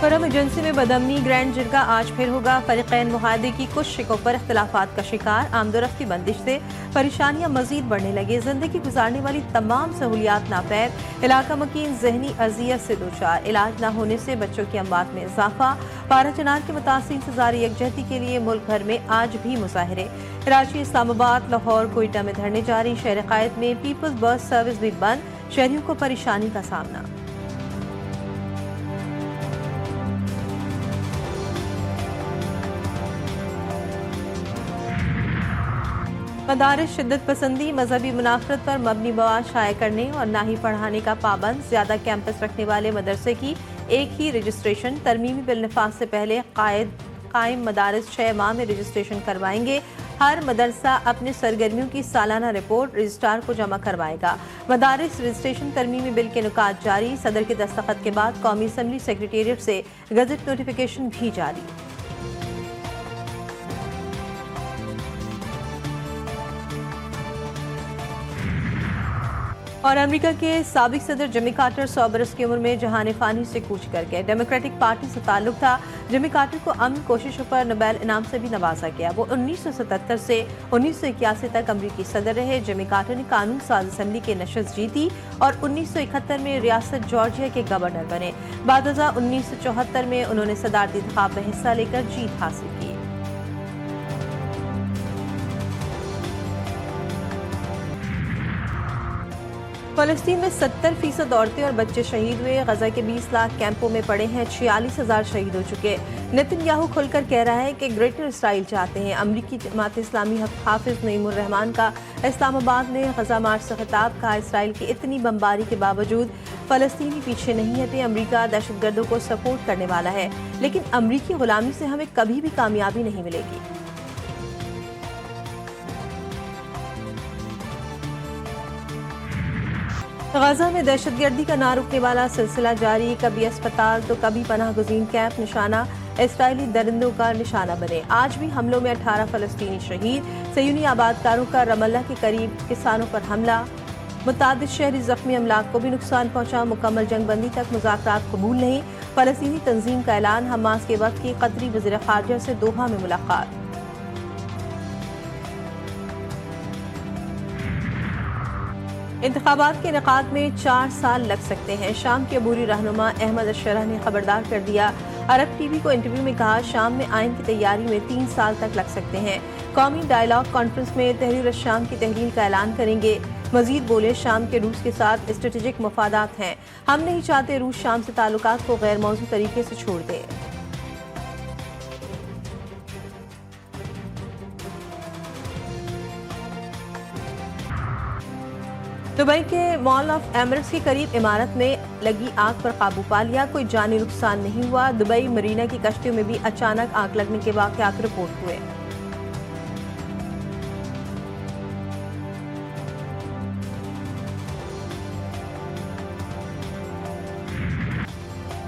Khurram agency में बदअमनी, grand जिरगा आज फिर होगा। फरीकैन मुआहदे की कुछ शिकों पर इख्तलाफात का शिकार। आमदोरफ्त की बंदिश से परेशानियां मजीद बढ़ने लगी। जिंदगी गुजारने वाली तमाम सहूलियात नापैद। इलाका मकीन जहनी अजियत से दोचार। इलाज न होने से बच्चों की अमवात में इजाफा। पारा चनार के मुतासिर से जारी यकजहती के लिए मुल्क भर में आज भी मुजाहरे। कराची, इस्लामाबाद, लाहौर, कोयटा में धरने जारी। शहर कायद में पीपल्स बस सर्विस भी बंद। शहरियों को परेशानी का सामना। मदारिस शिद्दत पसंदी, मजहबी मुनाफरत पर मबनी मवाद शाया करने और ना ही पढ़ाने का पाबंद। ज्यादा कैंपस रखने वाले मदरसे की एक ही रजिस्ट्रेशन। तरमीमी बिल नफाज से पहले कायम मदारिस 6 माह में रजिस्ट्रेशन करवाएंगे। हर मदरसा अपने सरगर्मियों की सालाना रिपोर्ट रजिस्ट्रार को जमा करवाएगा। मदारिस रजिस्ट्रेशन तरमीमी बिल के नुकात जारी। सदर के दस्तखत के बाद कौमी असम्बली सेक्रेटेरिएट से गजट नोटिफिकेशन भी जारी। और अमेरिका के साबिक सदर जिमी कार्टर 100 बरस की उम्र में जहान फानी से कूच कर गए। डेमोक्रेटिक पार्टी से ताल्लुक था। जिमी कार्टर को अमन कोशिशों पर नोबेल इनाम से भी नवाजा गया। वो 1977 से 1981 तक अमरीकी सदर रहे। जिमी कार्टर ने कानून साज असम्बली की नशस्त जीती और 1971 में रियासत जॉर्जिया के गवर्नर बने। बाद 1974 में उन्होंने सदारती इंतखाब में हिस्सा लेकर जीत हासिल की। फलस्तीन में 70% औरतें और बच्चे शहीद हुए। गजा के 20 लाख कैंपों में पड़े हैं। 46,000 शहीद हो चुके। नेतन्याहू खुलकर कह रहा है कि ग्रेटर इसराइल चाहते हैं। अमरीकी जमात इस्लामी हाफिज नईमुर रहमान का इस्लामाबाद में गजा मार्च से खिताब। कहा, इसराइल की इतनी बमबारी के बावजूद फलस्तीनी पीछे नहीं हटे। अमरीका दहशतगर्दों को सपोर्ट करने वाला है, लेकिन अमरीकी गुलामी से हमें कभी भी कामयाबी नहीं मिलेगी। गजा में दहशतगर्दी का ना रुकने वाला सिलसिला जारी। कभी अस्पताल तो कभी पनाह गुज़ीन कैंप निशाना इसराइली दरिंदों का निशाना बने। आज भी हमलों में 18 फलस्तीनी शहीद। सयूनी आबादकारों का रमल्ला के करीब किसानों पर हमला। मुतादिद शहरी जख्मी, अमलाक को भी नुकसान पहुंचा। मुकम्मल जंगबंदी तक मुज़ाकरात कबूल नहीं। फलस्तीनी तंजीम का ऐलान। हमास के वक्त की कतरी वज़ीर ख़ारजा से दोहा में मुलाकात। इंतखाबात के इनेकाद में 4 साल लग सकते हैं। शाम के अबूरी रहनुमा अहमद अशरह ने खबरदार कर दिया। अरब टीवी को इंटरव्यू में कहा, शाम में आइन की तैयारी में 3 साल तक लग सकते हैं। कौमी डायलॉग कॉन्फ्रेंस में तहरीर शाम की तहरीर का ऐलान करेंगे। मजीद बोले, शाम के रूस के साथ स्ट्रेटेजिक मफादात हैं। हम नहीं चाहते रूस शाम से ताल्लुकात को गैर मौजू तरीके से छोड़ दे। दुबई के मॉल ऑफ एमिरेट्स के करीब इमारत में लगी आग पर काबू पा लिया। कोई जानी नुकसान नहीं हुआ। दुबई मरीना की कश्तियों में भी अचानक आग लगने के वाकयात रिपोर्ट हुए।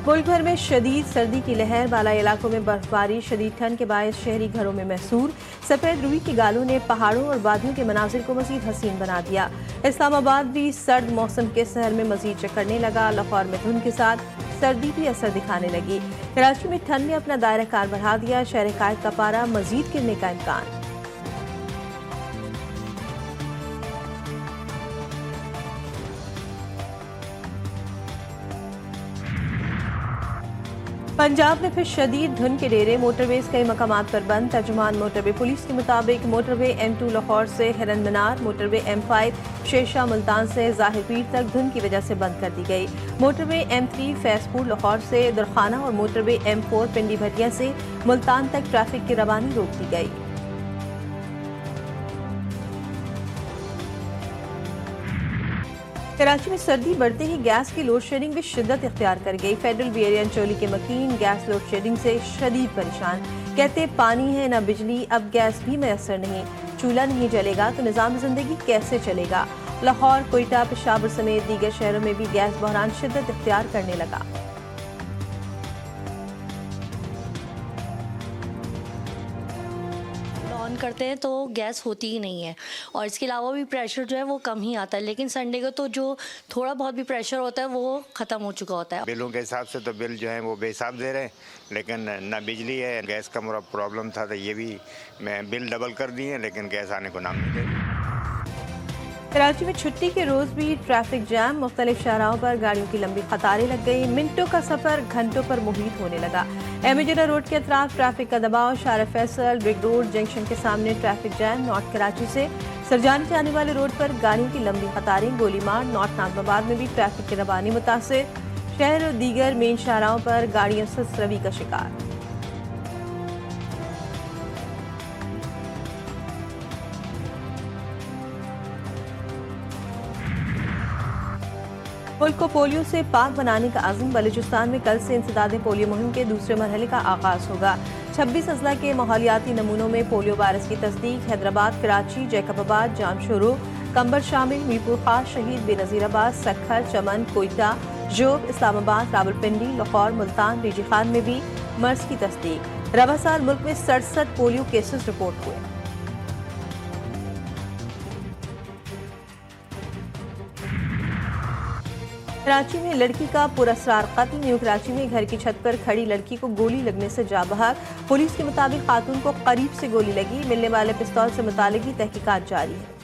मुल्क भर में शदीद सर्दी की लहर। बालाई इलाकों में बर्फबारी। शदीद ठंड के बायस शहरी घरों में महसूर। सफेद रुई की गालों ने पहाड़ों और वादियों के मनाजिर को मजीद हसीन बना दिया। इस्लामाबाद भी सर्द मौसम के सहर में मजीद चकरने लगा। लाहौर में धुंध के साथ सर्दी भी असर दिखाने लगी। कराची में ठंड ने अपना दायरा कार बढ़ा दिया। शहर कायद का पारा मजीद गिरने का इम्कान। पंजाब में फिर शदीद धुंध के डेरे। मोटरवेज कई मकामात पर बंद। तर्जुमान मोटरवे पुलिस के मुताबिक मोटरवे M2 लाहौर से हिरन मीनार, मोटरवे M5 शेरशाह मुल्तान से जाहिर पीर तक धुंध की वजह से बंद कर दी गई। मोटरवे M3 फैजपुर लाहौर से दरखाना और मोटरवे M4 पिंडी भटिया से मुल्तान तक ट्रैफिक की रवानी रोक दी गई। कराची में सर्दी बढ़ते ही गैस की लोड शेडिंग भी शिद्दत इख्तियार कर गई। फेडरल वेरिएंट चोली के मकीन गैस लोड शेडिंग से शदीद परेशान। कहते पानी है न बिजली, अब गैस भी मैसर नहीं। चूल्हा नहीं जलेगा तो निज़ाम ज़िंदगी कैसे चलेगा। लाहौर, कोयटा, पेशावर समेत दीगर शहरों में भी गैस बहरान शिद्दत इख्तियार करने लगा। करते हैं तो गैस होती ही नहीं है, और इसके अलावा भी प्रेशर जो है वो कम ही आता है। लेकिन संडे को तो जो थोड़ा बहुत भी प्रेशर होता है वो ख़त्म हो चुका होता है। बिलों के हिसाब से तो बिल जो है वो बेहिसाब दे रहे हैं, लेकिन ना बिजली है, गैस का मेरा प्रॉब्लम था तो ये भी मैं बिल डबल कर दिए, लेकिन गैस आने को नाम नहीं दे रही। कराची में छुट्टी के रोज भी ट्रैफिक जैम, मुख्तलिफ शाहराहों पर गाड़ियों की लंबी कतारें लग गई। मिनटों का सफर घंटों पर मुहित होने लगा। एमिजना रोड के अतराफ ट्रैफिक का दबाव, शार फैसल, ब्रिग रोड जंक्शन के सामने ट्रैफिक जैम, नॉर्थ कराची से सरजानी जाने वाले रोड पर गाड़ियों की लंबी कतारें, गोलीमार, नॉर्थ नागमाबाद में भी ट्रैफिक की रवानी मुतासिर। शहर और दीगर मेन शाहराहों पर गाड़ियां सुस्त रवी का शिकार। मुल्क को पोलियो से पाक बनाने का अज़्म, बलूचिस्तान में कल से इंसदाद पोलियो मुहिम के दूसरे मरहले का आगाज होगा। 26 अजला के माहौलियाती नमूनों में पोलियो वायरस की तस्दीक। हैदराबाद, कराची, जैकबाबाद, जामशोरो, कंबर शामिल, मीरपुर खास, शहीद, बेनज़ीराबाद, सक्खर, चमन, कोयटा, जोब, इस्लामाबाद, रावलपिंडी, लाहौर, मुल्तान, बीजी खान में भी मर्ज की तस्दीक। रवा साल मुल्क में 67 पोलियो केसेस रिपोर्ट हुए। कराची में लड़की का पुरअसरार कत्ल। न्यू कराची में घर की छत पर खड़ी लड़की को गोली लगने से जा बहक। पुलिस के मुताबिक खातून को करीब से गोली लगी। मिलने वाले पिस्तौल से मुतालिक की तहकीकात जारी है।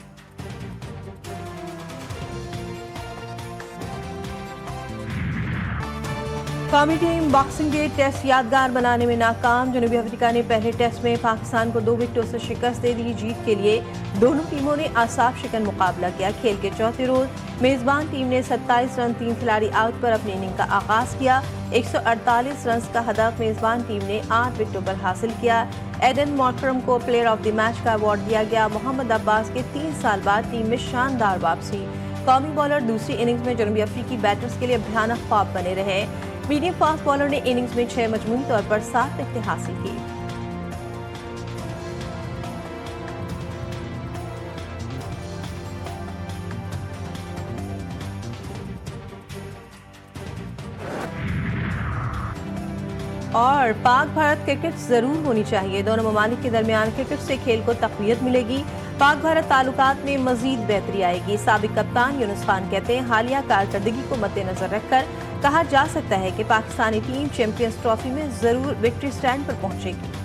कौमी टीम बॉक्सिंग डे टेस्ट यादगार बनाने में नाकाम। जनूबी अफ्रीका ने पहले टेस्ट में पाकिस्तान को 2 विकेटों से शिकस्त दे दी। जीत के लिए दोनों टीमों ने आसाफ शिकन मुकाबला किया। खेल के चौथे रोज मेजबान टीम ने 27 रन 3 खिलाड़ी आउट पर अपनी इनिंग का आगाज किया। 148 रन का हदफ मेजबान टीम ने 8 विकेटों पर हासिल किया। एडन मोकरम को प्लेयर ऑफ द मैच का अवार्ड दिया गया। मोहम्मद अब्बास के 3 साल बाद टीम में शानदार वापसी। कौमी बॉलर दूसरी इनिंग्स में जनूबी अफ्रीकी बैटर्स के लिए भयानक ख्वाब बने रहे। मीडियम फास्ट बॉलर ने इनिंग्स में 6 मजमूई तौर पर 7 विकेटें हासिल की। और पाक भारत क्रिकेट जरूर होनी चाहिए। दोनों ममालिक के दरमियान क्रिकेट से खेल को तक़वियत मिलेगी। पाक भारत ताल्लुकात में मजीद बेहतरी आएगी। साबिक कप्तान यूनुस खान कहते हैं, हालिया कारकर्दगी को मद्देनजर रखकर कहा जा सकता है कि पाकिस्तानी टीम चैंपियंस ट्रॉफी में जरूर विक्ट्री स्टैंड पर पहुंचेगी।